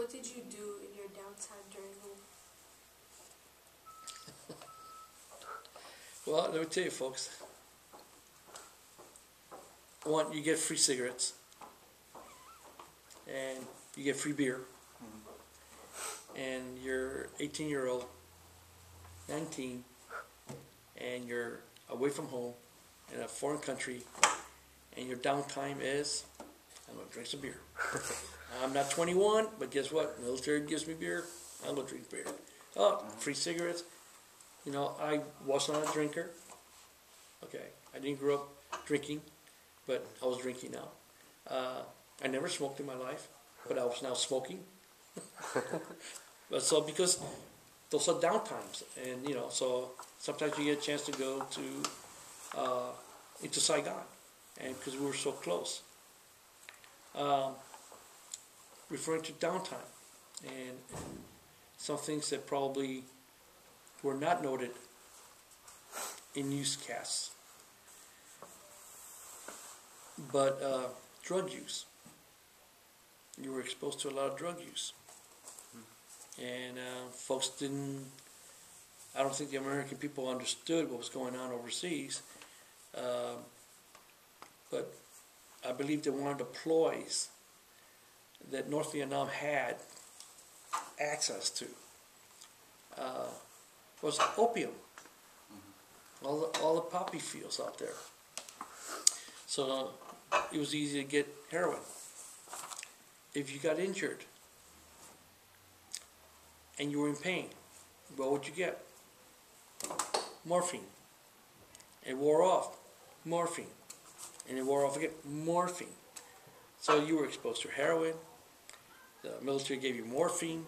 what did you do in your downtime during the war? Well, let me tell you, folks. One, you get free cigarettes, and you get free beer, and you're 18-year-old, 19, and you're away from home in a foreign country, and your downtime is, I'm going to drink some beer. I'm not 21, but guess what? Military gives me beer, I'm going to drink beer. Oh, free cigarettes. You know, I wasn't a drinker. Okay, I didn't grow up drinking, but I was drinking now. I never smoked in my life, but I was now smoking. But so because those are downtimes, and you know, so sometimes you get a chance to go to into Saigon, and because we were so close. Referring to downtime, and some things that probably were not noted in newscasts, but drug use. You were exposed to a lot of drug use, and folks didn't. I don't think the American people understood what was going on overseas, but I believe that one of the ploys that North Vietnam had access to was opium. All the poppy fields out there. So it was easy to get heroin. If you got injured and you were in pain, what would you get? Morphine. It wore off. Morphine. And it wore off again. Morphine. So you were exposed to heroin. The military gave you morphine.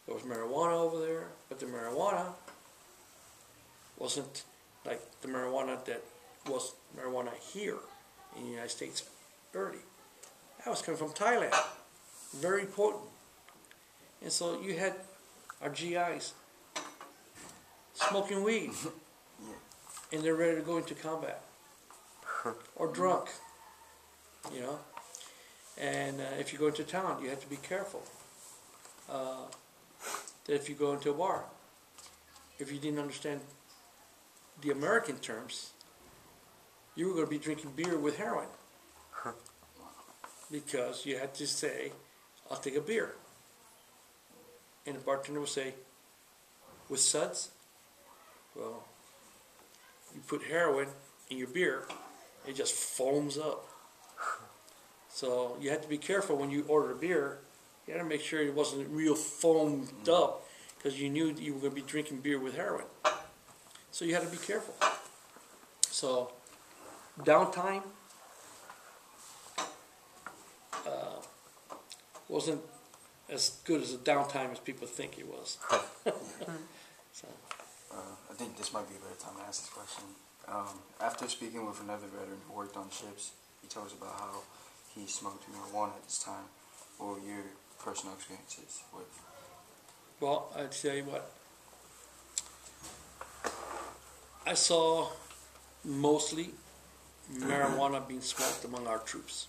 There was marijuana over there, but the marijuana wasn't like the marijuana that was marijuana here in the United States early. That was coming from Thailand. Very potent. And so you had our GIs smoking weed, and they're ready to go into combat, or drunk, you know. And if you go into town, you have to be careful that if you go into a bar, if you didn't understand the American terms, you were going to be drinking beer with heroin, because you had to say, I'll take a beer. And the bartender would say, with suds? Well, you put heroin in your beer, it just foams up. So you had to be careful when you order a beer. You had to make sure it wasn't real foamed up, because you knew that you were going to be drinking beer with heroin. So you had to be careful. So downtime wasn't as good as a downtime as people think it was. So. I think this might be a better time to ask this question. After speaking with another veteran who worked on ships, he told us about how he smoked marijuana at this time. What were your personal experiences with? Well, I'd tell you what. I saw mostly marijuana being smoked among our troops.